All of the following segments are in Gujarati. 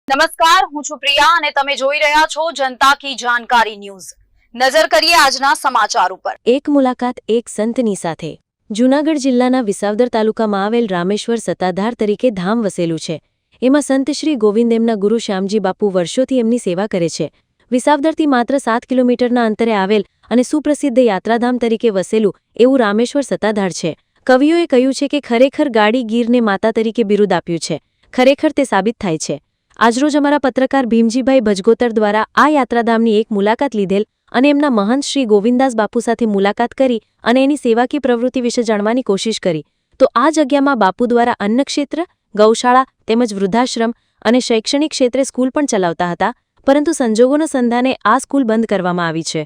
નમસ્કાર, હું છું પ્રિયા અને તમે જોઈ રહ્યા છો જનતા કી જાણકારી ન્યૂઝ। નજર કરીએ આજના સમાચાર ઉપર। એક મુલાકાત એક સંતની સાથે। જૂનાગઢ જિલ્લાના વિસાવદર તાલુકામાં આવેલ રામેશ્વર સત્તાધાર તરીકે ધામ વસેલું છે। એમાં સંત શ્રી ગોવિંદ એમના ગુરુ શ્યામજી બાપુ વર્ષોથી એમની સેવા કરે છે। વિસાવદરથી માત્ર 7 કિલોમીટરના અંતરે આવેલ અને સુપ્રસિદ્ધ યાત્રાધામ તરીકે વસેલું એવું રામેશ્વર સત્તાધાર છે। કવિઓએ કહ્યું છે કે ખરેખર ગાડી ગીરને માતા તરીકે બિરુદ આપ્યું છે। ખરેખર તે સાબિત થાય છે। આજરોજ અમારા પત્રકાર ભીમજીભાઈ ભજગોતર દ્વારા આ યાત્રાધામની એક મુલાકાત લીધેલ અને એમના મહંત શ્રી ગોવિંદાસ બાપુ સાથે મુલાકાત કરી અને એની સેવાકીય પ્રવૃત્તિ વિશે જાણવાની કોશિશ કરી તો આ જગ્યામાં બાપુ દ્વારા અન્નક્ષેત્ર, ગૌશાળા તેમજ વૃદ્ધાશ્રમ અને શૈક્ષણિક ક્ષેત્રે સ્કૂલ પણ ચલાવતા હતા, પરંતુ સંજોગોના સંધાને આ સ્કૂલ બંધ કરવામાં આવી છે।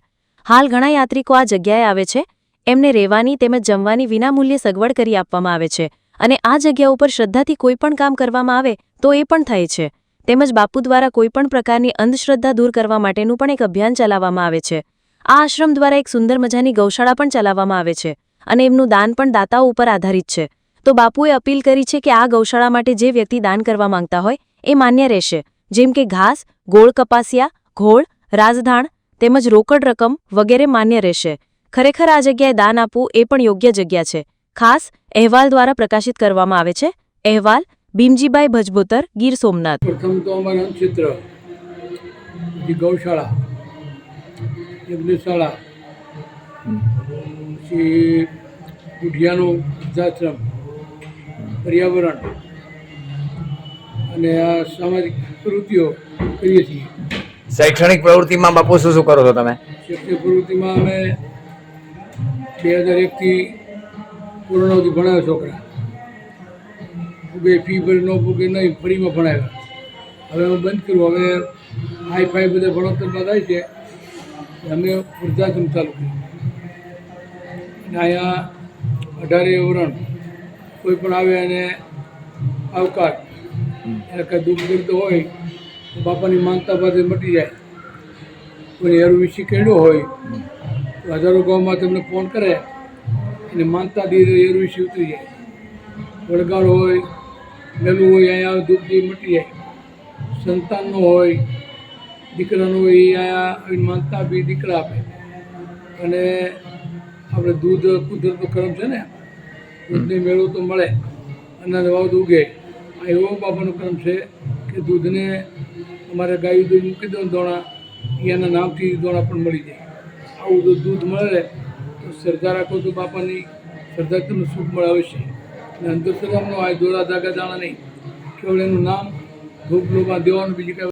હાલ ઘણા યાત્રિકો આ જગ્યાએ આવે છે। એમને રહેવાની તેમજ જમવાની વિનામૂલ્યે સગવડ કરી આપવામાં આવે છે અને આ જગ્યા ઉપર શ્રદ્ધાથી કોઈ પણ કામ કરવામાં આવે તો એ પણ થાય છે। તેમજ બાપુ દ્વારા કોઈપણ પ્રકારની અંધશ્રદ્ધા દૂર કરવા માટેનું પણ એક અભિયાન ચલાવવામાં આવે છે। આ આશ્રમ દ્વારા એક સુંદર મજાની ગૌશાળા પણ ચલાવવામાં આવે છે અને એમનું દાન પણ દાતાઓ ઉપર આધારિત છે। તો બાપુએ અપીલ કરી છે કે આ ગૌશાળા માટે જે વ્યક્તિ દાન કરવા માંગતા હોય એ માન્ય રહેશે, જેમ કે ઘાસ, ગોળ કપાસિયા, ઘોળ, રાજધાણ તેમજ રોકડ રકમ વગેરે માન્ય રહેશે। ખરેખર આ જગ્યાએ દાન આપવું એ પણ યોગ્ય જગ્યા છે। ખાસ અહેવાલ દ્વારા પ્રકાશિત કરવામાં આવે છે। અહેવાલ ભીમજીભાઈ ભજબોતર, ગીર સોમનાથ। प्रथम तो हमारे क्षेत्र गौशाला, यज्ञशाला, बुढ़ियानो वृद्धाश्रम, पर्यावरण અને આ સામાજિક પ્રવૃત્તિઓ કરીએ છીએ। શૈક્ષણિક પ્રવૃત્તિમાં બાપુ શું શું કરો છો તમે? શૈક્ષણિક પ્રવૃત્તિમાં અમે 2001 થી કોરોના સુધી ભણાવ્યા છોકરા, ફી ભરી ન પૂગે નહીં, ફ્રીમાં ભણાવ્યા। હવે અમે બંધ કર્યું। હવે હાઈ બધા ભણતરમાં થાય છે, અમે વૃદ્ધાશ્રમ ચાલુ કર્યું અને અહીંયા 18 વરણ કોઈ પણ આવે અને આવકાર એને કાંઈ દુઃખ દર્દ હોય તો બાપાની માનતા પાસે મટી જાય। કોઈ હેરું વિશે કેળ્યો હોય તો હજારો ગામમાં તેમને ફોન કરે અને માનતા દે હેરું વિશે ઉતરી જાય। વળગાડ હોય, મેલું હોય, અહીંયા દુઃખ જે મટી જાય। સંતાનનો હોય, દીકરાનો હોય, એ અહીંયા માનતા બી દીકરા આપે અને આપણે દૂધ કુદરતનો કરમ છે ને, દૂધને મેળો તો મળે, અનાજ વાવ ઉગે। આ એવો બાપાનો કરમ છે કે દૂધને અમારે ગાયું દૂધ મૂકી દો દોણા, એના નામથી દોણા પણ મળી જાય। આવું જો દૂધ મળે તો શ્રદ્ધા રાખો તો બાપાની શ્રદ્ધા તમને સુખ મળે અવશ્ય। અને અંધશ્રદ્ધાનો આ દોરા ધાગા દાણા નહીં, કેવળ એનું નામ ધૂપ લોભા દેવાનું, બીજી કાંઈ